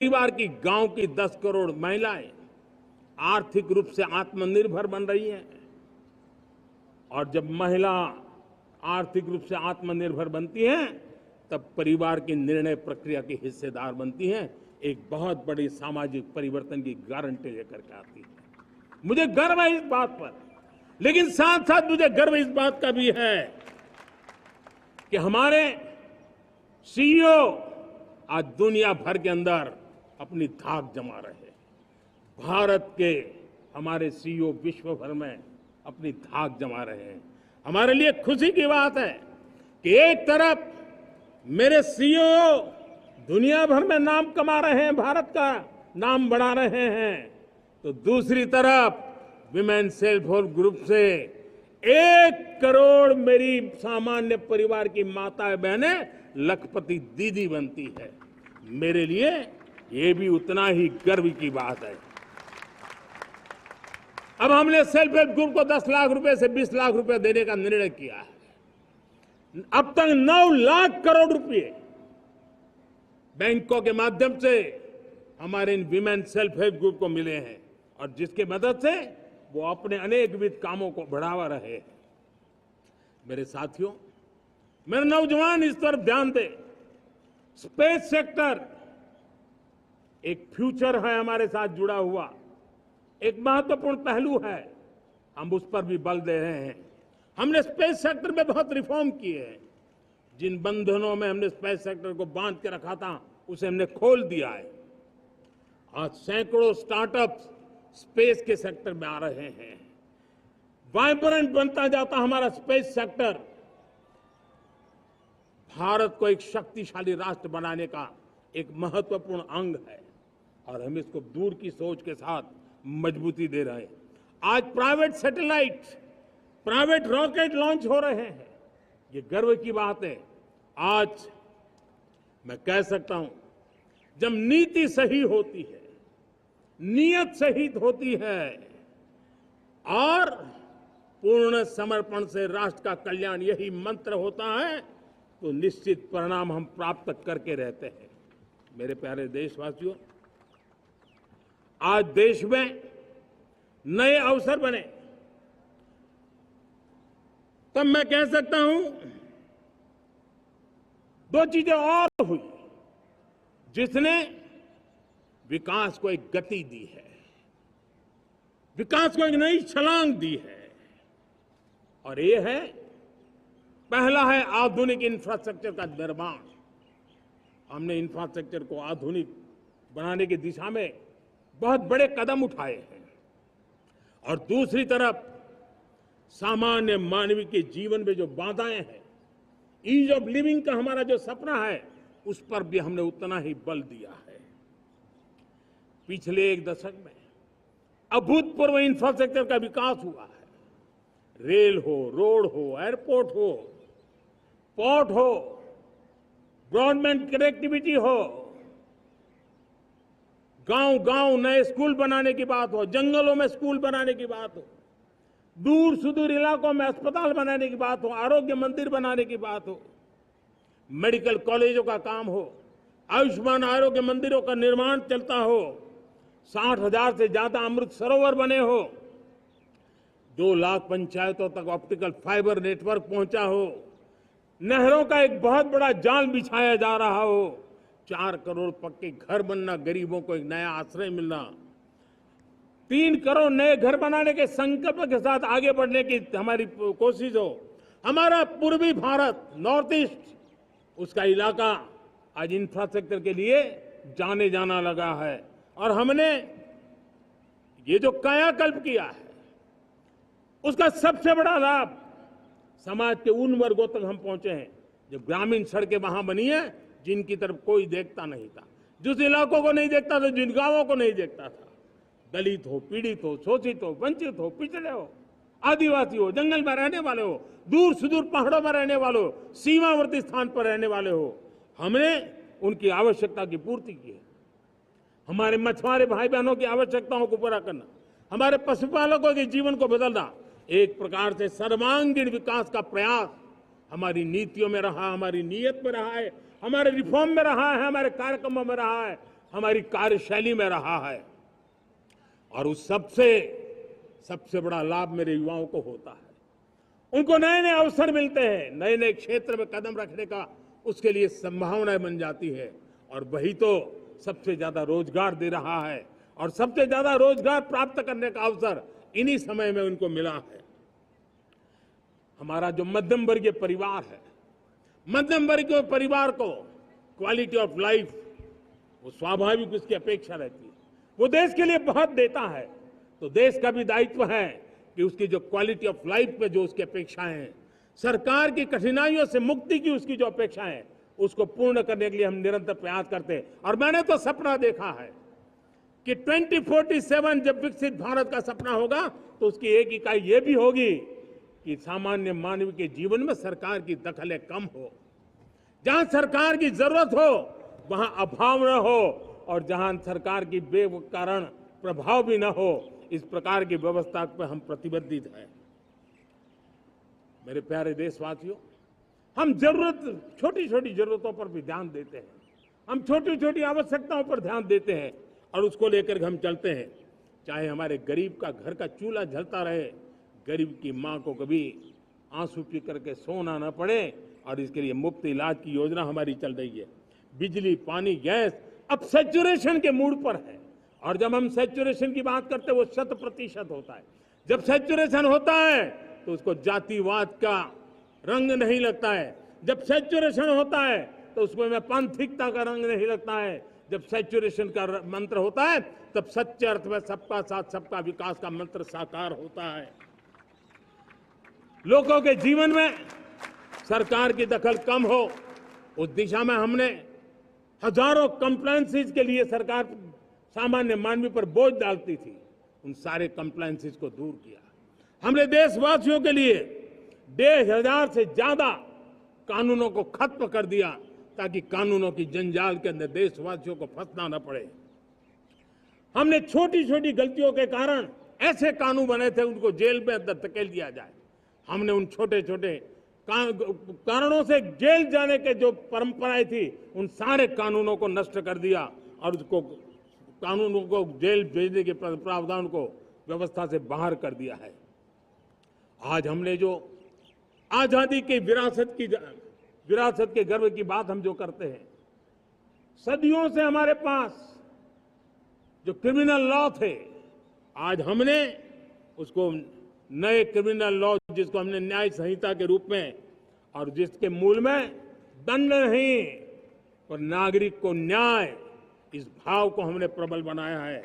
परिवार की गांव की 10 करोड़ महिलाएं आर्थिक रूप से आत्मनिर्भर बन रही हैं। और जब महिला आर्थिक रूप से आत्मनिर्भर बनती हैं, तब परिवार की निर्णय प्रक्रिया की हिस्सेदार बनती हैं, एक बहुत बड़ी सामाजिक परिवर्तन की गारंटी लेकर के आती है। मुझे गर्व है इस बात पर, लेकिन साथ साथ मुझे गर्व इस बात का भी है कि हमारे सीईओ आज दुनिया भर के अंदर अपनी धाक जमा रहे हैं। भारत के हमारे सीईओ विश्व भर में अपनी धाक जमा रहे हैं। हमारे लिए खुशी की बात है कि एक तरफ मेरे सीईओ दुनिया भर में नाम कमा रहे हैं, भारत का नाम बढ़ा रहे हैं, तो दूसरी तरफ विमेन सेल्फ हेल्प ग्रुप से 1 करोड़ मेरी सामान्य परिवार की माताएं बहनें लखपति दीदी बनती है। मेरे लिए ये भी उतना ही गर्व की बात है। अब हमने सेल्फ हेल्प ग्रुप को 10 लाख रुपए से 20 लाख रुपए देने का निर्णय किया है। अब तक 9 लाख करोड़ रुपए बैंकों के माध्यम से हमारे इन विमेन सेल्फ हेल्प ग्रुप को मिले हैं, और जिसकी मदद से वो अपने अनेकविध कामों को बढ़ावा रहे हैं। मेरे साथियों, मेरे नौजवान इस तरफ ध्यान दें। स्पेस सेक्टर एक फ्यूचर है हमारे साथ जुड़ा हुआ, एक महत्वपूर्ण पहलू है। हम उस पर भी बल दे रहे हैं। हमने स्पेस सेक्टर में बहुत रिफॉर्म किए हैं। जिन बंधनों में हमने स्पेस सेक्टर को बांध के रखा था, उसे हमने खोल दिया है। आज सैकड़ों स्टार्टअप्स स्पेस के सेक्टर में आ रहे हैं। वाइब्रेंट बनता जाता हमारा स्पेस सेक्टर भारत को एक शक्तिशाली राष्ट्र बनाने का एक महत्वपूर्ण अंग है, और हम इसको दूर की सोच के साथ मजबूती दे रहे हैं। आज private satellite, private rocket launch हो रहे हैं। ये गर्व की बात है। आज मैं कह सकता हूं, जब नीति सही होती है, नियत सही होती है और पूर्ण समर्पण से राष्ट्र का कल्याण यही मंत्र होता है, तो निश्चित परिणाम हम प्राप्त करके रहते हैं। मेरे प्यारे देशवासियों, आज देश में नए अवसर बने, तब मैं कह सकता हूं 2 चीजें और हुई जिसने विकास को एक गति दी है, विकास को एक नई छलांग दी है। और ये है, पहला है आधुनिक इंफ्रास्ट्रक्चर का निर्माण। हमने इंफ्रास्ट्रक्चर को आधुनिक बनाने की दिशा में बहुत बड़े कदम उठाए हैं। और दूसरी तरफ सामान्य मानवीय के जीवन में जो बाधाएं हैं, ईज ऑफ लिविंग का हमारा जो सपना है, उस पर भी हमने उतना ही बल दिया है। पिछले 1 दशक में अभूतपूर्व इंफ्रास्ट्रक्चर का विकास हुआ है। रेल हो, रोड हो, एयरपोर्ट हो, पोर्ट हो, ब्रॉडबैंड कनेक्टिविटी हो, गांव-गांव नए स्कूल बनाने की बात हो, जंगलों में स्कूल बनाने की बात हो, दूर सुदूर इलाकों में अस्पताल बनाने की बात हो, आरोग्य मंदिर बनाने की बात हो, मेडिकल कॉलेजों का काम हो, आयुष्मान आरोग्य मंदिरों का निर्माण चलता हो, 60,000 से ज्यादा अमृत सरोवर बने हो, 2 लाख पंचायतों तक ऑप्टिकल फाइबर नेटवर्क पहुंचा हो, नहरों का एक बहुत बड़ा जाल बिछाया जा रहा हो, 4 करोड़ पक्के घर बनना, गरीबों को एक नया आश्रय मिलना, 3 करोड़ नए घर बनाने के संकल्प के साथ आगे बढ़ने की हमारी कोशिश हो। हमारा पूर्वी भारत, नॉर्थ ईस्ट, उसका इलाका आज इंफ्रास्ट्रक्चर के लिए जाने जाना लगा है। और हमने ये जो कायाकल्प किया है, उसका सबसे बड़ा लाभ समाज के उन वर्गों तक हम पहुंचे हैं जो ग्रामीण सड़कें वहां बनी है, जिनकी तरफ कोई देखता नहीं था, जिस इलाकों को नहीं देखता था, जिन गांवों को नहीं देखता था। दलित हो, पीड़ित हो, शोषित हो, वंचित हो, पिछड़े हो, आदिवासी हो, जंगल में रहने वाले हो, दूर सुदूर पहाड़ों में रहने वाले हो, सीमावर्ती स्थान पर रहने वाले हो, हमने उनकी आवश्यकता की पूर्ति की है। हमारे मछुआरे भाई बहनों की आवश्यकताओं को पूरा करना, हमारे पशुपालकों के जीवन को बदलना, एक प्रकार से सर्वांगीण विकास का प्रयास हमारी नीतियों में रहा, हमारी नीयत में रहा है, हमारे रिफॉर्म में रहा है, हमारे कार्यक्रमों में रहा है। हमारी कार्यशैली में रहा है। और उस सबसे बड़ा लाभ मेरे युवाओं को होता है। उनको नए नए अवसर मिलते हैं, नए नए क्षेत्र में कदम रखने का उसके लिए संभावनाएं बन जाती है। और वही तो सबसे ज्यादा रोजगार दे रहा है। और सबसे ज्यादा रोजगार प्राप्त करने का अवसर इन्हीं समय में उनको मिला है। हमारा जो मध्यम वर्गीय परिवार है, मध्यम वर्गीय परिवार को क्वालिटी ऑफ लाइफ, वो स्वाभाविक उसकी अपेक्षा रहती है। वो देश के लिए बहुत देता है, तो देश का भी दायित्व है कि उसकी जो क्वालिटी ऑफ लाइफ पे जो उसकी अपेक्षाएं हैं, सरकार की कठिनाइयों से मुक्ति की उसकी जो अपेक्षाएं हैं, उसको पूर्ण करने के लिए हम निरंतर प्रयास करते हैं। और मैंने तो सपना देखा है कि 2047 जब विकसित भारत का सपना होगा तो उसकी एक इकाई ये भी होगी कि सामान्य मानव के जीवन में सरकार की दखलें कम हो। जहां सरकार की जरूरत हो वहां अभाव न हो, और जहां सरकार की बेकारण प्रभाव भी न हो, इस प्रकार की व्यवस्था पर हम प्रतिबद्ध हैं। मेरे प्यारे देशवासियों, हम छोटी छोटी जरूरतों पर भी ध्यान देते हैं, हम छोटी छोटी आवश्यकताओं पर ध्यान देते हैं और उसको लेकर हम चलते हैं। चाहे हमारे गरीब का घर का चूल्हा जलता रहे, गरीब की मां को कभी आंसू पी करके सोना न पड़े, और इसके लिए मुफ्त इलाज की योजना हमारी चल रही है। बिजली, पानी, गैस अब सैचुरेशन के मूड पर है। और जब हम सैचुरेशन की बात करते हैं वो 100% होता है। जब सैचुरेशन होता है तो उसको जातिवाद का रंग नहीं लगता है। जब सैचुरेशन होता है तो उसमें पांथिकता का रंग नहीं लगता है। जब सैचुरेशन का मंत्र होता है तब सच्चे अर्थ में सबका साथ सबका विकास का मंत्र साकार होता है। लोगों के जीवन में सरकार की दखल कम हो, उस दिशा में हमने हजारों कंप्लायंसेस के लिए सरकार सामान्य मानवी पर बोझ डालती थी, उन सारे कंप्लायंसेस को दूर किया। हमने देशवासियों के लिए 1,500 से ज्यादा कानूनों को खत्म कर दिया ताकि कानूनों की जंजाल के अंदर देशवासियों को फंसना न पड़े। हमने छोटी छोटी गलतियों के कारण ऐसे कानून बने थे उनको जेल में अंदर धकेल दिया जाए। हमने उन छोटे छोटे कारणों से जेल जाने के जो परंपराएं थी उन सारे कानूनों को नष्ट कर दिया और उसको कानूनों को जेल भेजने के प्रावधान को व्यवस्था से बाहर कर दिया है। आज हमने जो आजादी की विरासत के गर्व की बात हम जो करते हैं, सदियों से हमारे पास जो क्रिमिनल लॉ थे, आज हमने उसको नए क्रिमिनल लॉ जिसको हमने न्याय संहिता के रूप में, और जिसके मूल में दंड नहीं पर नागरिक को न्याय, इस भाव को हमने प्रबल बनाया है।